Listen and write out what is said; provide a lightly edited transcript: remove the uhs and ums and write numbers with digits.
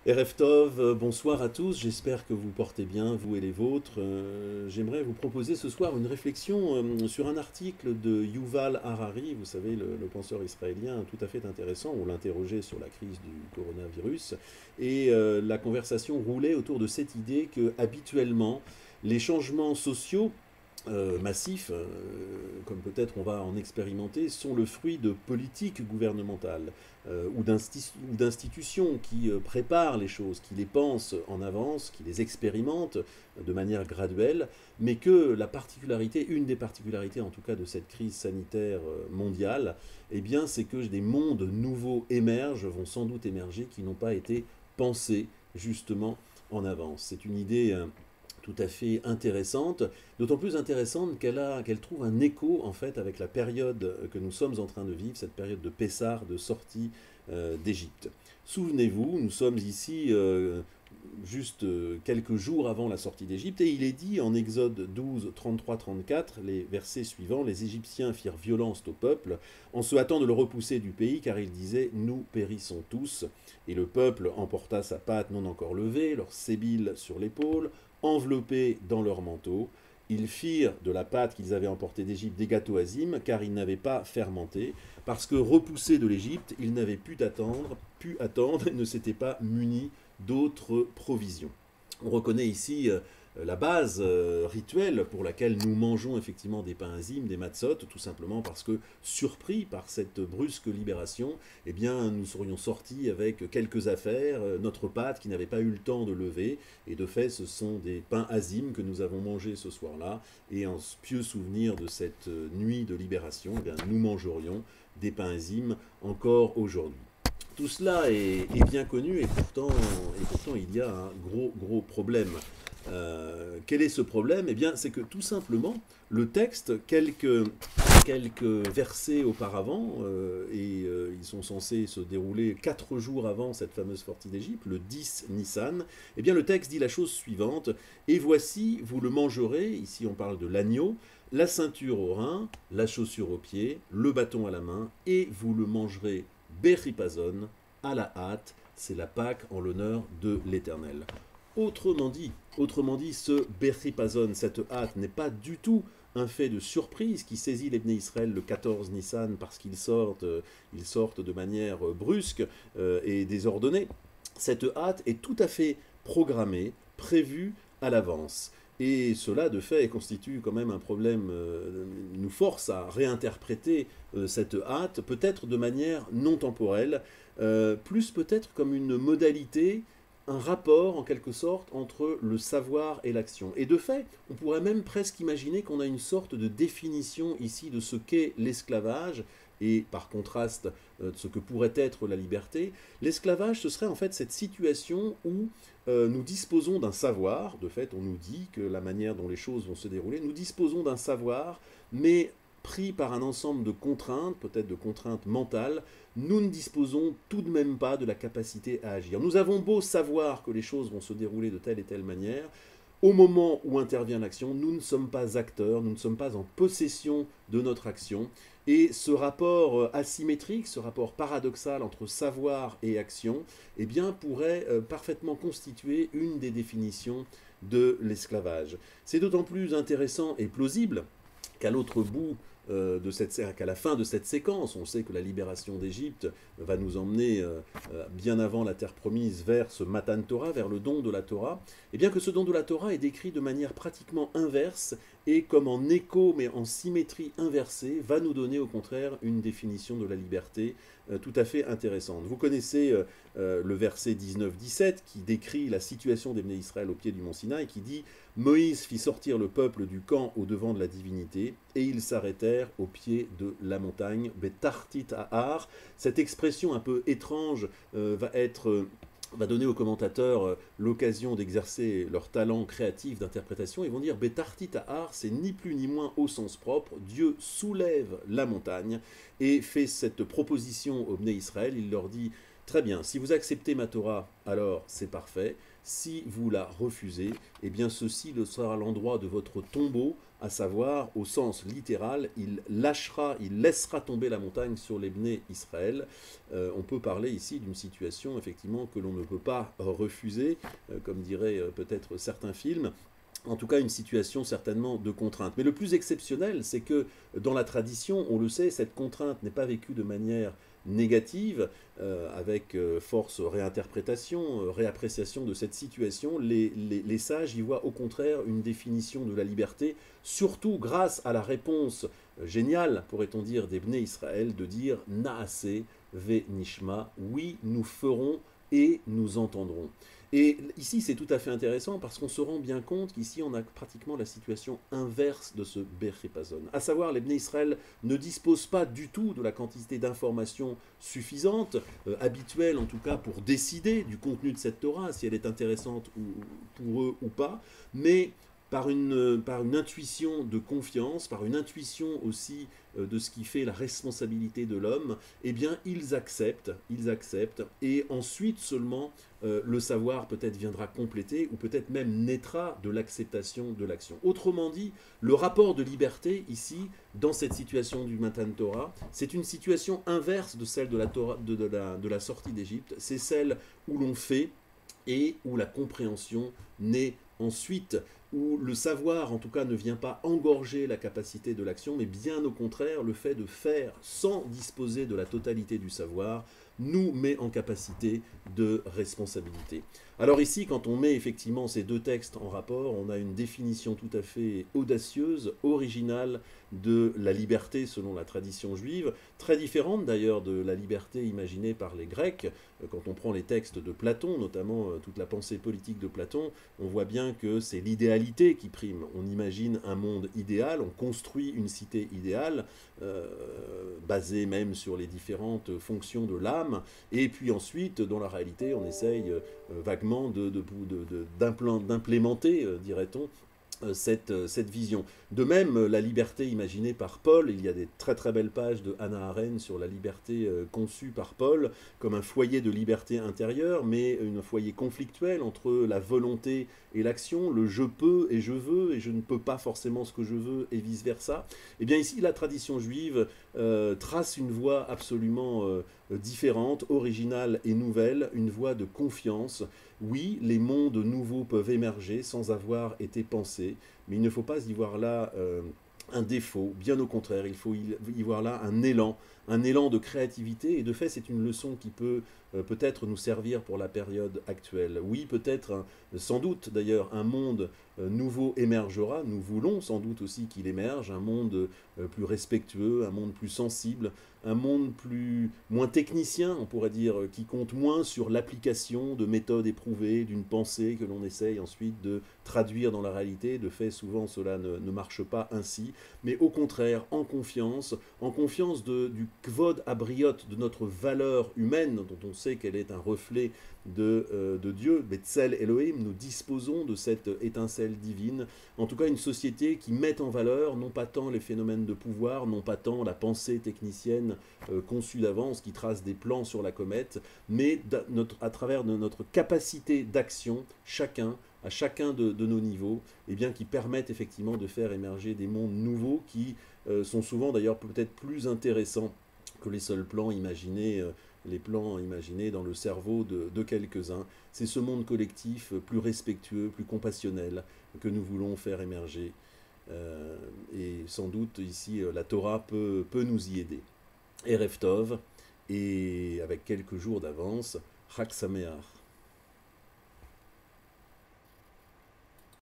Erev Tov, bonsoir à tous, j'espère que vous portez bien, vous et les vôtres. J'aimerais vous proposer ce soir une réflexion sur un article de Yuval Harari, vous savez, le penseur israélien tout à fait intéressant. On l'interrogeait sur la crise du coronavirus, et la conversation roulait autour de cette idée que, habituellement, les changements sociaux massifs, comme peut-être on va en expérimenter, sont le fruit de politiques gouvernementales ou d'institutions qui préparent les choses, qui les pensent en avance, qui les expérimentent de manière graduelle, mais que la particularité, une des particularités en tout cas de cette crise sanitaire mondiale, eh bien, c'est que des mondes nouveaux émergent, vont sans doute émerger, qui n'ont pas été pensés justement en avance. C'est une idée tout à fait intéressante, d'autant plus intéressante qu'elle trouve un écho en fait avec la période que nous sommes en train de vivre, cette période de Pessar, de sortie d'Égypte. Souvenez-vous, nous sommes ici juste quelques jours avant la sortie d'Égypte, et il est dit en Exode 12, 33-34, les versets suivants, les Égyptiens firent violence au peuple en se hâtant de le repousser du pays, car ils disaient, nous périssons tous. Et le peuple emporta sa pâte non encore levée, leur sébile sur l'épaule, enveloppés dans leurs manteaux. Ils firent de la pâte qu'ils avaient emportée d'Égypte des gâteaux azim, car ils n'avaient pas fermenté, parce que repoussés de l'Égypte, ils n'avaient pu attendre et ne s'étaient pas munis d'autres provisions. On reconnaît ici la base rituelle pour laquelle nous mangeons effectivement des pains azim, des matzot, tout simplement parce que, surpris par cette brusque libération, eh bien, nous serions sortis avec quelques affaires, notre pâte qui n'avait pas eu le temps de lever, et de fait, ce sont des pains azim que nous avons mangés ce soir-là, et en pieux souvenir de cette nuit de libération, eh bien, nous mangerions des pains azim encore aujourd'hui. Tout cela est bien connu, et pourtant il y a un gros problème. Quel est ce problème? Eh bien, c'est que tout simplement, le texte, quelques versets auparavant, ils sont censés se dérouler 4 jours avant cette fameuse sortie d'Égypte, le 10 Nissan, eh bien le texte dit la chose suivante, et voici, vous le mangerez, ici on parle de l'agneau, la ceinture au rein, la chaussure aux pieds, le bâton à la main, et vous le mangerez Bechipazon, à la hâte, c'est la Pâque en l'honneur de l'Éternel. Autrement dit, ce Bechipazon, cette hâte, n'est pas du tout un fait de surprise qui saisit les Bnei Israël le 14 Nissan parce qu'ils sortent de manière brusque et désordonnée. Cette hâte est tout à fait programmée, prévue à l'avance. Et cela, de fait, constitue quand même un problème, nous force à réinterpréter cette hâte, peut-être de manière non temporelle, plus peut-être comme une modalité, un rapport en quelque sorte entre le savoir et l'action. Et de fait, on pourrait même presque imaginer qu'on a une sorte de définition ici de ce qu'est l'esclavage, et par contraste de ce que pourrait être la liberté. L'esclavage, ce serait en fait cette situation où nous disposons d'un savoir, de fait on nous dit que la manière dont les choses vont se dérouler, nous disposons d'un savoir, mais pris par un ensemble de contraintes, peut-être de contraintes mentales, nous ne disposons tout de même pas de la capacité à agir. Nous avons beau savoir que les choses vont se dérouler de telle et telle manière, au moment où intervient l'action, nous ne sommes pas acteurs, nous ne sommes pas en possession de notre action. Et ce rapport asymétrique, ce rapport paradoxal entre savoir et action, eh bien, pourrait parfaitement constituer une des définitions de l'esclavage. C'est d'autant plus intéressant et plausible qu'à l'autre bout qu'à la fin de cette séquence, on sait que la libération d'Égypte va nous emmener bien avant la terre promise vers ce Matan Torah, vers le don de la Torah, et bien que ce don de la Torah est décrit de manière pratiquement inverse et comme en écho mais en symétrie inversée, va nous donner au contraire une définition de la liberté tout à fait intéressante. Vous connaissez le verset 19-17 qui décrit la situation des Bnei Israël au pied du mont Sinaï, qui dit « Moïse fit sortir le peuple du camp au devant de la divinité, et ils s'arrêtèrent au pied de la montagne, Betartit Ahar ». Cette expression un peu étrange va donner aux commentateurs l'occasion d'exercer leur talent créatif d'interprétation. Ils vont dire Betartit Ahar, c'est ni plus ni moins au sens propre. Dieu soulève la montagne et fait cette proposition aux Bnei Israël. Il leur dit très bien, si vous acceptez ma Torah, alors c'est parfait. Si vous la refusez, eh bien ceci sera l'endroit de votre tombeau à savoir, au sens littéral, il lâchera, il laissera tomber la montagne sur les Bné Israël. On peut parler ici d'une situation, effectivement, que l'on ne peut pas refuser, comme diraient peut-être certains films. En tout cas, une situation certainement de contrainte. Mais le plus exceptionnel, c'est que dans la tradition, on le sait, cette contrainte n'est pas vécue de manière négative, avec force réinterprétation, réappréciation de cette situation. Les sages y voient au contraire une définition de la liberté, surtout grâce à la réponse géniale, pourrait-on dire, des Bné Israël, de dire « Naaseh ve nishma » oui, nous ferons et nous entendrons. Et ici, c'est tout à fait intéressant parce qu'on se rend bien compte qu'ici, on a pratiquement la situation inverse de ce Bechepazon. À savoir, les Bnei Israël ne disposent pas du tout de la quantité d'informations suffisante, habituelle en tout cas, pour décider du contenu de cette Torah, si elle est intéressante pour eux ou pas, mais par une intuition de confiance, par une intuition aussi de ce qui fait la responsabilité de l'homme, eh bien, ils acceptent, et ensuite seulement, le savoir peut-être viendra compléter, ou peut-être même naîtra de l'acceptation de l'action. Autrement dit, le rapport de liberté, ici, dans cette situation du Matan Torah, c'est une situation inverse de celle de la, Torah, de la sortie d'Égypte, c'est celle où l'on fait, et où la compréhension naît ensuite, où le savoir en tout cas ne vient pas engorger la capacité de l'action, mais bien au contraire, le fait de faire sans disposer de la totalité du savoir nous met en capacité de responsabilité. Alors ici, quand on met effectivement ces deux textes en rapport, on a une définition tout à fait audacieuse, originale de la liberté selon la tradition juive, très différente d'ailleurs de la liberté imaginée par les Grecs. Quand on prend les textes de Platon, notamment toute la pensée politique de Platon, on voit bien que c'est l'idéalité qui prime. On imagine un monde idéal, on construit une cité idéale, basée même sur les différentes fonctions de l'âme, et puis ensuite, dans la réalité, on essaye vaguement d'implémenter, dirait-on, cette vision. De même, la liberté imaginée par Paul, il y a des très très belles pages de Hannah Arendt sur la liberté conçue par Paul comme un foyer de liberté intérieure, mais un foyer conflictuel entre la volonté et l'action, le je peux et je veux, et je ne peux pas forcément ce que je veux, et vice-versa. Et bien ici, la tradition juive trace une voie absolument différente, originale et nouvelle, une voie de confiance. Oui, les mondes nouveaux peuvent émerger sans avoir été pensés, mais il ne faut pas y voir là un défaut, bien au contraire, il faut y voir là un élan de créativité, et de fait c'est une leçon qui peut peut-être nous servir pour la période actuelle. Oui, peut-être, sans doute d'ailleurs, un monde nouveau émergera, nous voulons sans doute aussi qu'il émerge, un monde plus respectueux, un monde plus sensible, un monde moins technicien, on pourrait dire, qui compte moins sur l'application de méthodes éprouvées, d'une pensée que l'on essaye ensuite de traduire dans la réalité. De fait, souvent cela ne marche pas ainsi, mais au contraire, en confiance du kvod abriot, de notre valeur humaine, dont on sait qu'elle est un reflet de Dieu, Betzel Elohim, nous disposons de cette étincelle divine, en tout cas une société qui met en valeur non pas tant les phénomènes de pouvoir, non pas tant la pensée technicienne conçue d'avance qui trace des plans sur la comète, mais à travers de notre capacité d'action, à chacun de nos niveaux, et bien, qui permettent effectivement de faire émerger des mondes nouveaux qui sont souvent d'ailleurs peut-être plus intéressants que les seuls plans imaginés, les plans imaginés dans le cerveau de quelques-uns. C'est ce monde collectif plus respectueux, plus compassionnel que nous voulons faire émerger. Et sans doute ici, la Torah peut nous y aider. Erev Tov, et avec quelques jours d'avance, Chag Sameach.